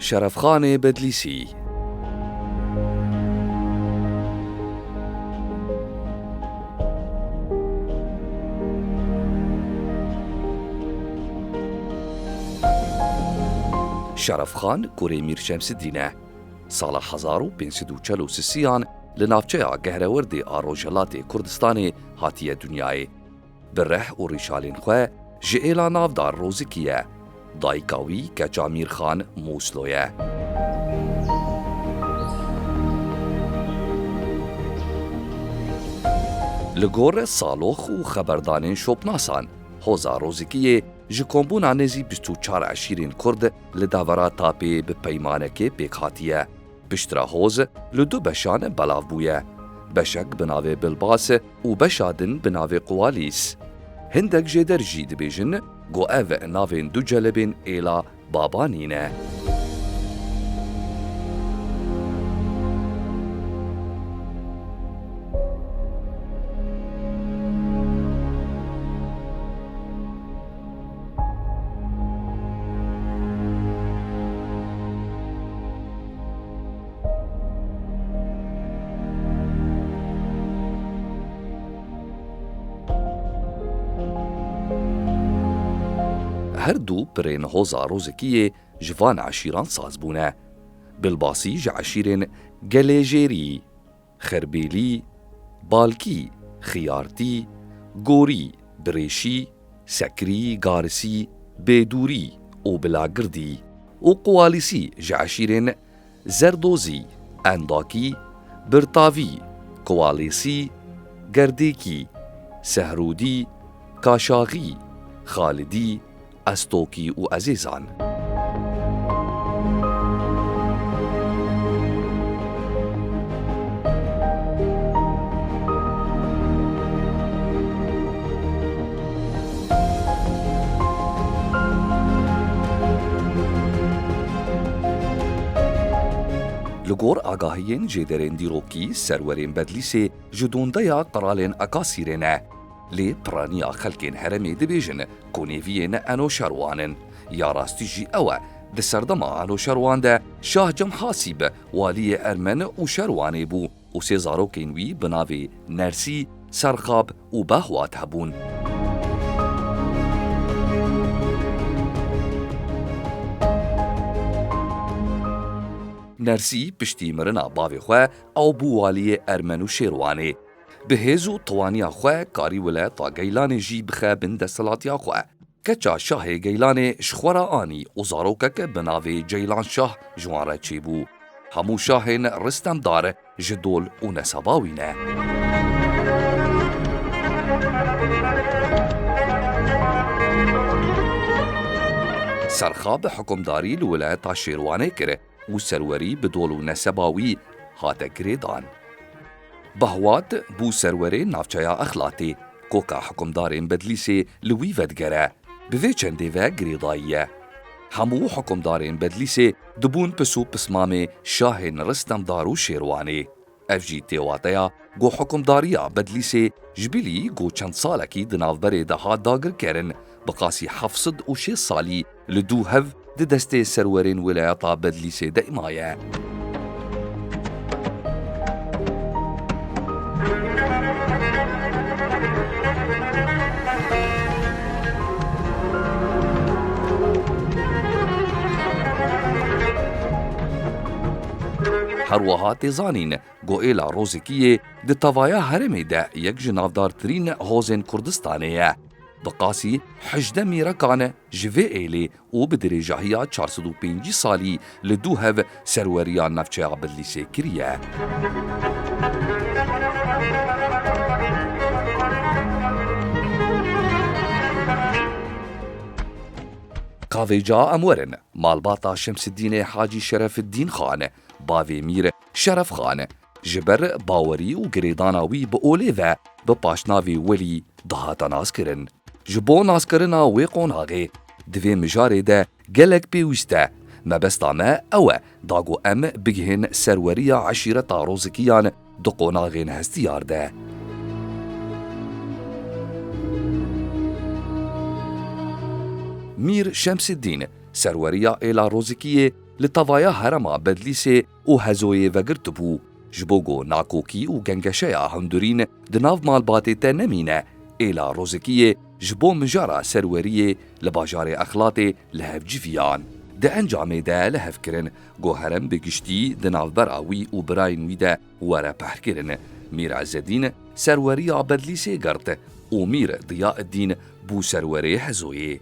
شرفخان بدلیسی. شرفخان کوری میر شمس دینه سال 1543 لنافچه گهرورد آروجلات کردستان هاتیه دنیای بره و ریشالین خواه جئیلا نافدار روزکیه دایکاوی که جامیر خان موسلویه. لگور سالوخ و خبردانین شوپناسان حوزا روزکیه جکومبونا نزی 24 عشیرین کرد لداورا تاپی به پیمانه پیک هاتیه. پشترا حوز لدو بشان بلاو بویه. بشک بناوه بلباس و بشادن بناوه قوالیس. هندک جدر جید بیجن گو او ناوین دو جلبین ایلا بابانینه. هر دو برین حوزا روزکیه جوان عشیران ساز بونه. بالباسی ج عشیرین گلیجیری، خربیلی، بالکی، خیارتی، گوری، بریشی، سکری، گارسی، بیدوری و بلاگردی و قوالیسی ج عشیرین زردوزی، انداکی، برتاوی، قوالیسی، گردیکی، سهرودی، کاشاغی، خالدی، استوکی و عزیزان. لگور آگاهین جدرین دیروکی سرورین بدلیسی جدوندیا قرالین اکاسیرینه. لی پرانیا خلکین هرمی دبیجن کنیوین انو شروانن. یا راستی جی اوه ده سردما انو شروان ده شاه جم حاسیب والی ارمن و شروانی بو و سیزارو کینوی بناوی نرسی سرخاب و باهوات هبون. نرسی پشتی مرنا باوی خواه او بو والی ارمن و شروانی. به هزو توانیا خواه کاری وله تا گیلان جی بخه بند سلاتیا خواه. کچا شاه گیلان شخورا آنی و زاروکک بناوی جیلان شاه جواره چی بو. همو شاهین رستم داره جدول و نسباوینه. سرخاب حکمداری لولایت شیروانه کره و سروری بدول و نسباوی هاته گریدان. بهوات بو سروری نافچایا اخلاتی کوکا حکمدارین بدلیسی لوی ودگره بوی چنده و گریداییه. همو حکمدارین بدلیسی دبون پسو پسمام شاهین رستم دارو شیروانی. افجی تیواتیا گو حکمداریا بدلیسی جبیلی گو چند سالکی دنافبری دها داگر کرن بقاسی 706 سالی لدو هف ده دسته سرورین ولایتا بدلیسی دائمایه. هر وها تیزانین گو ایلا روزکیه ده توایا هرمی ده یک جنافدارترین حوزین کردستانیه. بقاسی 18 میرکان جوه ایلی و بدریجاهیا 405 سالی لدو هف سروریان نفچه بدلیسی کریه. قاویجا امورن مالباتا شمس الدین حاجی شرف الدین خان باوی میر شرف خان جبر باوری و گریداناوی به اولی و به پاشناوی ولی دهاتا ناز کرن. جبو ناز کرنا وی قوناغی دوی مجاری ده گلک پیوسته مبستا ما اوه داگو ام بگهن سروریا عشیرتا روزکیان دو قوناغین هستیار ده. میر شمس الدین سروریا ایلا روزکیه لطوایا هرما بدلیسه و هزوی وگرت بو جبوگو ناکوکی و گنگشه هندورین دناف مالباتی تا نمینه ایلا روزکیه جبو مجارا سروریه لباجار اخلاطی لهف جیویان. ده انجامه ده لهف کرن گو هرم بگشتی دناف براوی و براین ویده وره پهر کرن. میر عزالدین سروری بدلیسه گرد و میر ضیاء الدین بو سروری هزویه.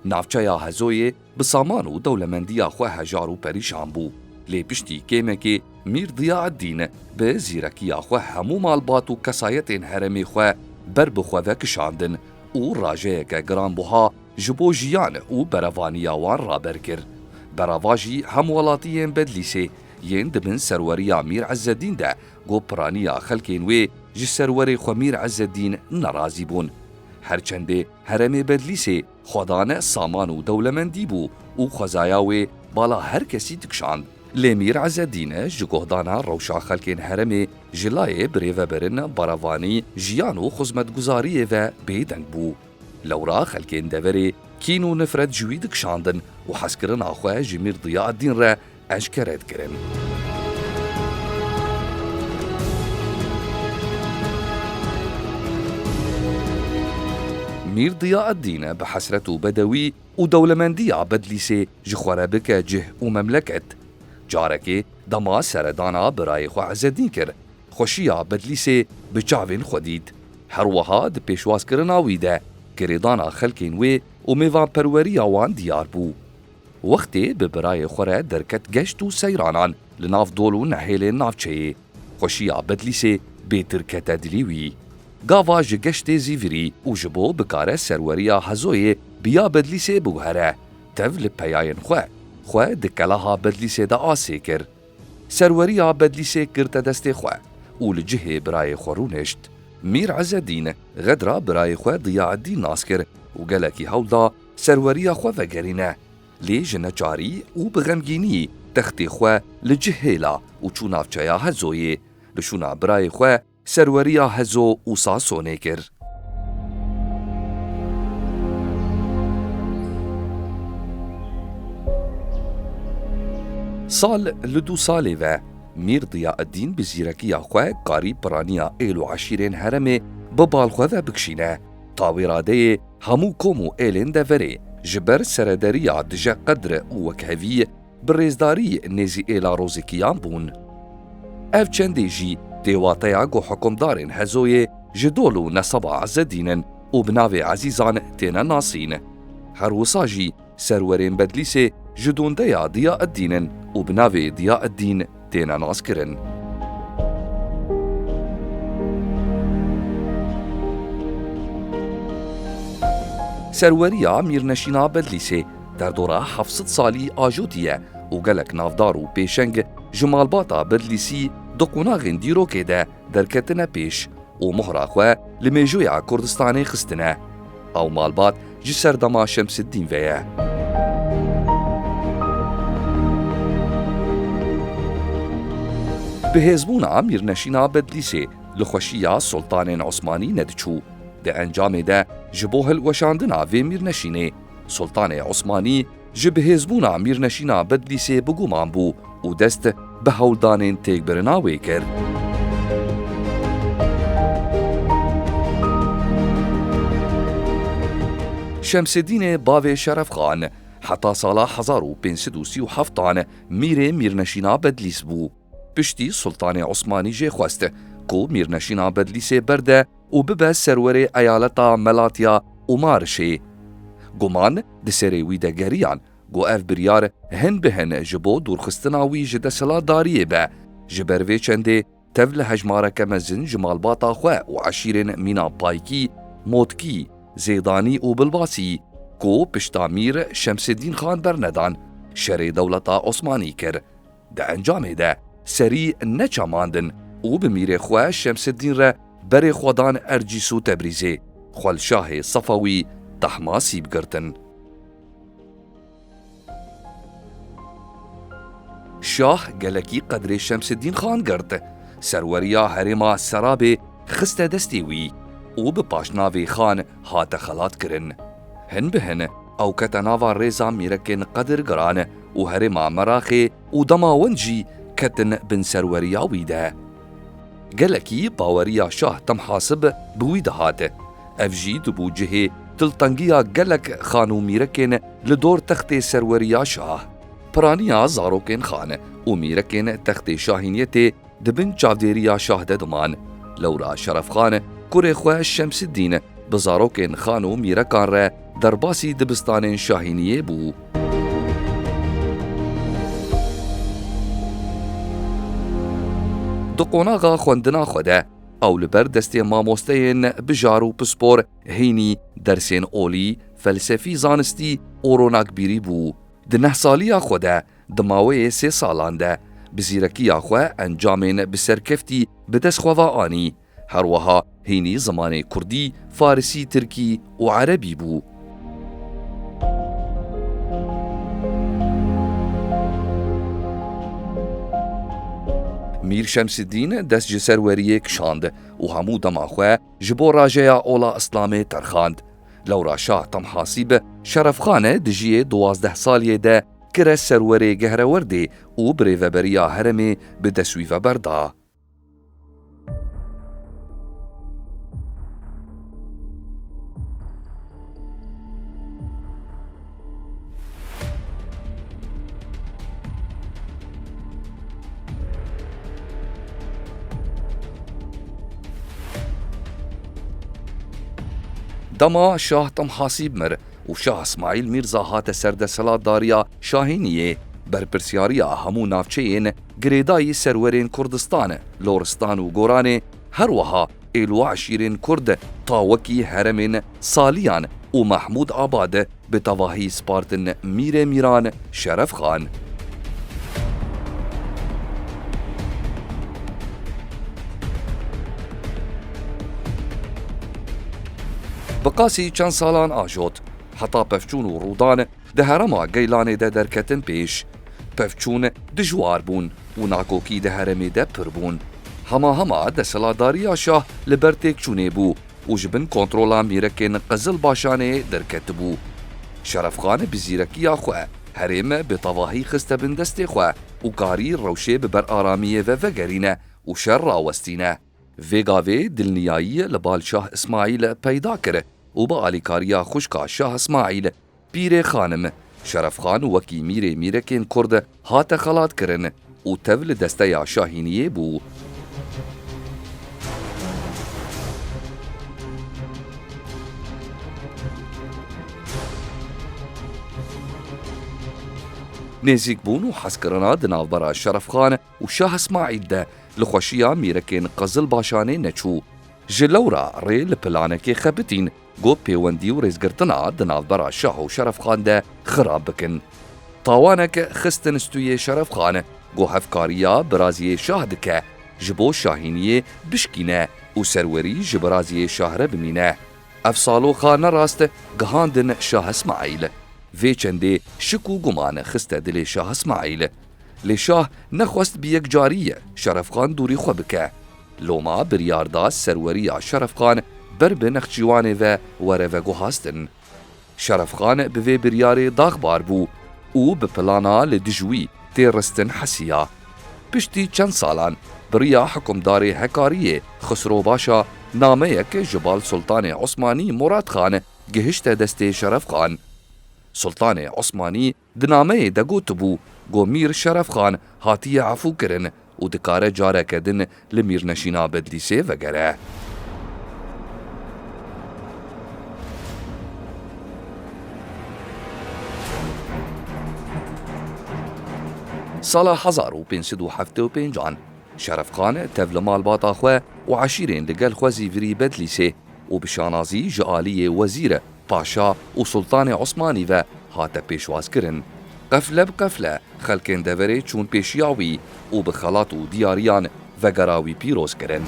نافچایا هزویه بسامان و دولمندیا خواه هجار و پریشان بو. لی پشتی کیمه که میر ضیاء الدین به زیرکیا خواه همو مالبات و کسایتین هرمی خواه بر بخواه کشاندن و راجه که گران بوها جبو جیان و براوانیا وان را برکر. براواجی همولاتیین بدلیسه ین دبن سروریا میر عزالدین ده گو پرانیا خلکین وی جی سروری خو میر عزالدین نرازی بون. هرچنده هرمی بدلیسه خودانه سامان و دولمندی بو و خوزایاوی بالا هر کسی تکشاند. لی میر عزالدین جگوهدانا روشا خلکین هرمی جلای بریوه برن براوانی جیان و خزمتگزاریه و بیدنگ بو. لورا خلکین دوری کین و نفرت جوی دکشاندن و حسکرن آخواه جمیر ضیاء الدین را اشکرت کرن. میر ضیاء الدین بحسرت و بدوی و دولمندی بدلیسه جخواره بکه جه و مملکت. جارکه دما سردانا برای خو عزالدین کر. خوشیا بدلیسه بچاوین خودید. هر وها د پیشواز کرناوی ده گریدانا خلکین وی و میوان پروری آوان دیار بو. وقتی به برای خوره درکت گشت و سیرانان لناف دولو نحیل نافچه. خوشیا بدلیسه بیترکت دلیوی. گاوا جگشت زیوری و جبو بکاره سروریا هزوی بیا بدلیسه بوهره. تف لپیاین خواه دکلاها بدلیسه دا آسه کر. سروریا بدلیسه کرت دست خواه و لجه برای خورونشت. میر عزالدین غدرا برای خواه ضیاء الدین ناس کر و گلکی هولدا سروریا خواه وگرینه. لی جنچاری و بغمگینی تختی خواه لجهیلا و چونافچایا هزوی لشونا برای خواه سروریا هزو و ساسونه کر. سال لدو ساله و میر ضیاء الدین بزیرکیا خواه قاری پرانیا ایل و عشیرین هرمه ببال خواه بکشینه. تاویراده همو کومو ایلین دوره جبر سرداریا دجا قدر و وکهوی برزداری نزی ایلا روزکیان بون. اف چنده جی دیواتیا گو حکمدارین هزوی جدولو نصبا عزالدینن و بناوی عزیزان تینا ناسین. هر وصاجی سرورین بدلیسه جدونده ضیاء الدینن و بناوی ضیاء الدین تینا ناس کرن. سروریا میرنشینا بدلیسه در دوره 700 سالی آجوتیه و گلک نافدار و پیشنگ جمالباتا بدلیسی دو قناغین دیروکه ده درکتنه پیش و مهرا خواه لمیجویا کردستانی خستنه او مالبات جسر دما شمس الدین ویه. به هزبونا میرنشینا بدلیسه لخوشیا سلطان عثمانی ندچو. ده انجام ده جبوهل وشاندنا و میرنشینه سلطان عثمانی جبه هزبونا میرنشینا بدلیسه بگومان بو و دست به هولدانین تیگ برناوی کر. شمس الدین باوی شرف خان حتی سالا 1537 میرنشینا بدلیس بو. پشتی سلطان عثمانی جه خواسته کو میرنشینا بدلیسه برده و ببه سرور ایالتا ملاتیا و مارشه. گمان دسره ویده گریان گو اف بریار هن بهن جبو دورخستناوی جده سلا داریه به جبروی چنده تول هجمارک مزن جمالباتا خواه و عشیرین مینا پایکی موتکی زیدانی و بلباسی کو پشتا میر شمس الدین خان برندان شر دولتا عثمانی کر. ده انجامه ده سری نچاماندن و بمیر خواه شمس الدین را بر خودان ارجیسو تبریزه خوال شاه صفوی تحماسی بگرتن. شاه گلکی قدر شمس الدین خان گرد سروریا هرما سرابه خسته دستی وی و به پاشناوی خان هات خلات کرن. هن بهن او كتناوا ريزا ميركن قدر قران وهرما مراخي ودما ونجي كتن بن سروريا ويدا قالكي باوريا شاه تم حاسب بويدهات افجي دبو جهي تلطنگيا قالك خانو ميركن لدور تخت سروريا شاه پرانيا زاروكن خان وميركن تخت شاهينيتي دبن چاوديريا شاه ددمان لورا شرف خان كوري خواه شمس الدين بزاروكن خانو ميركان را درباسي دبستان شاهينيه بو دقوناغا خوندنا خوده او لبر دستی ماموستین بجارو پسپور هینی درسین اولی فلسفی زانستی اوروناک بیری بو ده 9 سالیا خوده دماوی 3 سالان ده بزیرکیا خواه انجامین بسرکفتی بدست خواه آنی هروها هینی زمان کردی فارسی ترکی و عربی بو میر شمس الدین دست جسروریه کشاند و همو دماخواه جبو راجعه اولا اسلامه ترخاند لورا شاه تم حاسیب شرف خانه دجیه 12 سالیه ده کره سروری گهره ورده و بریوه بریا هرمه به دسویوه برده دما شاه تم حاسیب مر و شاه اسماعیل میرزا هات سرد سلات داریا شاهینیه برپرسیاریا همو نافچهین گریدای سرورین کردستان لورستان و گورانه هر وها ایلو عشیرین کرد تاوکی هرمین سالیان و محمود آباد به تواهی سپارتن میر میران شرف خان بقاسی چند سالان آجوت حتا پفچون و رودان ده هرما گیلانه ده درکتن پیش پفچون دجوار بون و ناکوکی ده هرمی ده پر بون هما ده سلاداریا شاه لبرتک چونه بو و جبن کنترولا میرکن قزل باشانه درکت بو شرف خان بزیرکیا خواه هرم به تواهی خسته بن دست خواه و کاری روشه ببر آرامیه و وگرینه و شر راوستینه ویگاوی دلنیایی لبال شاه اسماعیل پیدا کرد و با آلیکاریا خوشکا شاه اسماعیل پیر خانم شرف خان وکی میرکن کرد هات خلات کرن و تول دسته یا شاهینیه بو نزیک بون و حسکرنا دناو برا شرف خان و شاه اسماعیل ده لخوشیا میرکن قزل باشانه نچو جلورا ری لپلانه خبتین گو پیوندی و ریزگرتنا دناو برا شاه و شرف خان ده خراب بکن طاوانک خستن استوی شرف خان گو هفکاریا برازی شاه دکه جبو شاهینیه بشکینه و سروری جبرازی شاهره بمینه افسالو خانه راست گهاندن شاه اسماعیل وی چنده شکو گمان خسته دل شاه اسماعیل لی شاه نخواست بیک جاریه شرف خان دوری خو بکه لوما بریاردا سروری شرف خان بر به نخچیوانه و وره و گوهاستن شرف خان به بریار داغبار بو او به پلانا لدجوی تیرستن حسیا پشتی چند سالان بریا حکمدار هکاریه خسرو باشا نامه یک جبال سلطان عثمانی مراد خان گهشت دست شرف خان سلطان عثمانی دنامه دگو تبو گو میر شرف خان هاتی عفو کرن و دکاره جاره کدن لمیر نشینا بدلیسه وگره سال 1575 شرف خان تفل مال باطا خواه و عشیرین لگل خوزی وری بدلیسه و بشانازی جعالی وزیر پاشا و سلطان عثمانی و هات پیشواز کرن قفله بقفله خلکن دوره چون پیشیاوی و بخلات و دیاریان و گراوی پیروز کرن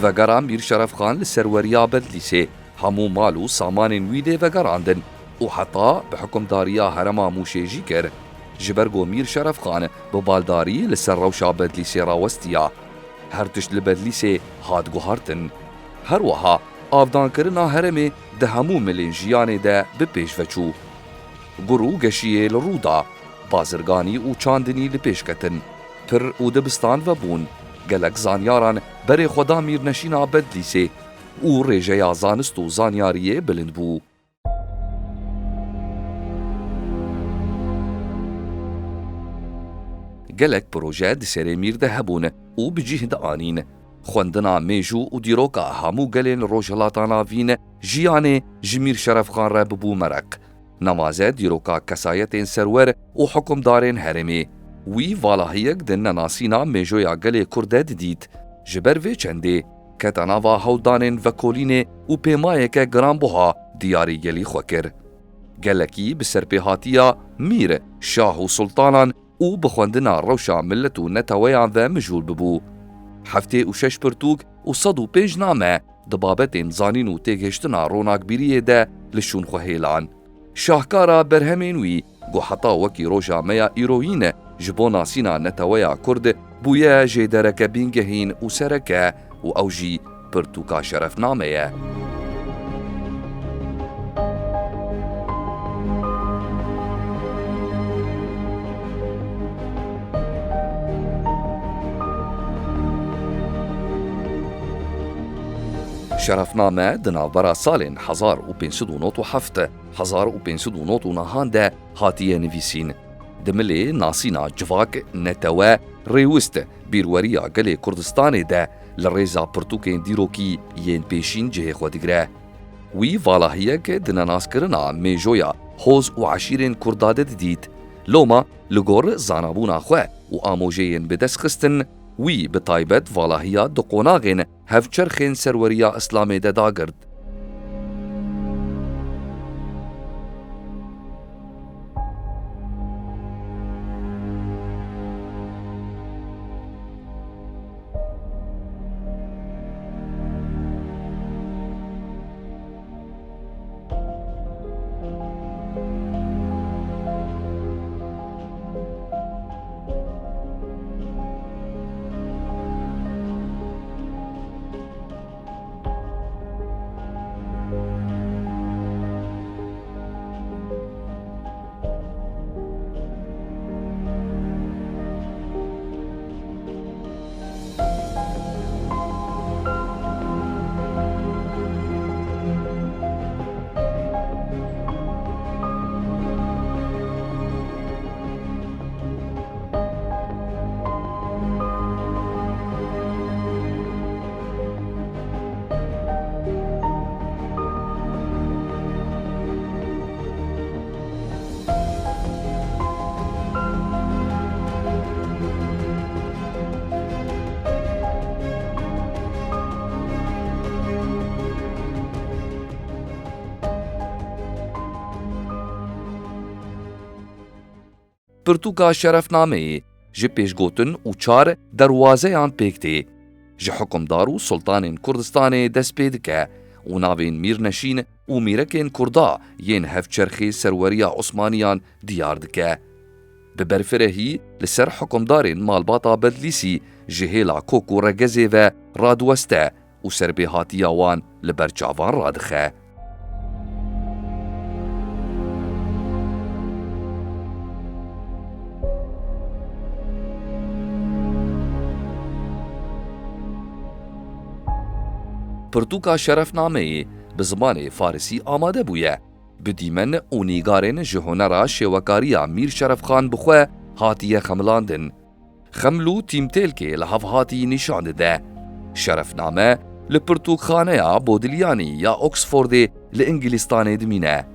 بوگرا میر شرف خان لسروریا بدلیسه همو مالو سامان ویده وگراندن و حتا بحکم داریا هرما موشیجی کر جبرگو میر شرف خان ببالداری لسر روشا بدلیسی راوستیا. هر تشت لبدلیسی هاد گوهارتن. هر وها آفدان کرنا هرمی ده همو ملین جیانه ده بپیش وچو. گرو گشیه لرودا، بازرگانی و چاندنی لپیش کتن. پر او دبستان و بون، گلک زانیاران بر خدا میر نشینا بدلیسی او ریجه زانست و زانیاریه بلند بو. گلک پروژه دسری میر ده هبون او بجیه ده آنین. خوندنا میجو و دیروکا همو گلین روجلاتانا وین جیانه جمیر شرف خان را ببو مرق. نمازه دیروکا کسایتین سرور و حکم دارین هرمی. وی والاهیک دن ناسینا میجویا گلی کرده دید. جبر وی چنده که تناوا هودانین و کولین و پیمایه که گران بوها دیاری گلی خوکر. گلکی بسر پیهاتیا میر شاه و سلطانان او بخوندنا روشا ملت و نتویان و مجول ببو. هفته و 6 پرتوک و 105 نامه دبابتین زانین و تیگهشتنا روناکبیریه ده لشون خوهیلان. شاهکارا برهمینوی گو حتا وکی روژا میا ایروین جبو ناسینا نتویا کرد بویا جیدرک بینگهین و سرکه و اوجی پرتوکا شرف نامه. شرفنامه دنابرا سالین 1597 1599 ده هاتیه نویسین. دملی ناسینا جواک نتوه ریوست بیروریا گلی کردستان ده لریزا پرتوکین دیروکی ین پیشین جه خودگره. وی والاهیه که دناناس کرنا میجویا حوز و عشیرین کرداده دید. لوما لگور زانابونا خواه و آموجین بدست خستن وی به تایبت والاهیا دو قوناغین هفچرخین سروریا اسلامی ده داگرد. پرتوکا شرفنامه جه پیشگوتن و 4 دروازه آن پیکته. جه حکمدار و سلطان کردستان دست پیدکه و ناوین میرنشین و میرکین کردا ین هفچرخی سروریا عثمانیان دیار دکه. ببرفرهی لسر حکمدارین مالباتا بدلیسی جهیلا کوکو رگزه و رادوسته و سربیهاتی وان لبرچاوان رادخه. پرتوکا شرفنامه به زبان فارسی آماده بویه. بدیمن و نیگارین جهونرا شوکاریا میر شرف خان بخواه هاتیه خملاندن. خملو تیمتیل که لحف هاتی نشانده ده. شرفنامه لپرتوک خانه یا بودلیانی یا اکسفورد لانگلیستان دمینه.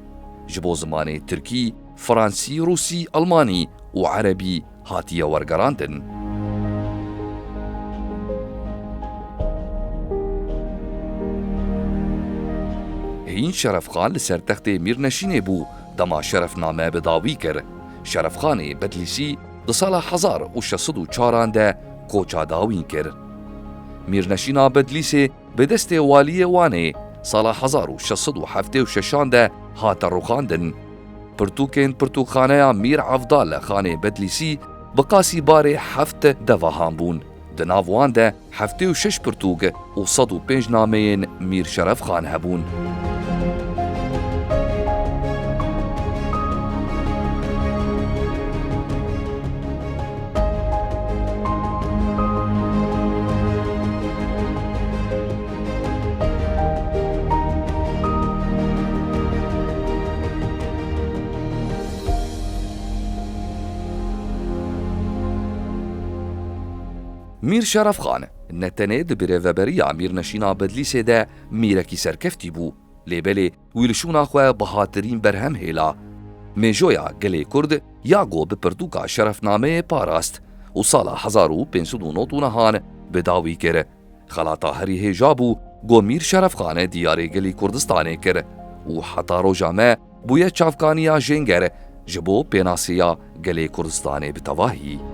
جبو زمان ترکی، فرانسی، روسی، المانی و عربی هاتیه ورگراندن. این شرف خان لسر تخت میر نشینه بو دما شرفنامه بداوی کر. شرف خان بدلیسی ده سال 1604 ده کوچا داوین کر. میر نشینا بدلیسی به دست والی وانه سال 1676 ده هات روخاندن. پرتوکên پرتوخانەya Mîr Avdal li xanê Bedlîsî bi qasî barê 7 devahan bûn. Di nav wan de 76 pirtûk û 105 nameyên Mîr Şerefxan hebûn. Mîr Şerefxan ne tenê di birêveberiya Mîrneşîna Bedlîsê de mîrekî serkeftî bû. Lêbelê wî li şûna xwe bihatirîn berhem hêla. Mêjoya gelê Kurd ya got bi pirtûka şerefnameyê parast û sala 1599 bi dawî kir. Xelata herî hêja bû got Mîr Şerefxanê diyarê gelê Kurdistanê kir û heta roja me bûye çavkaniya jênger ji bo pênasîya gelê Kurdistanê bi tevahî.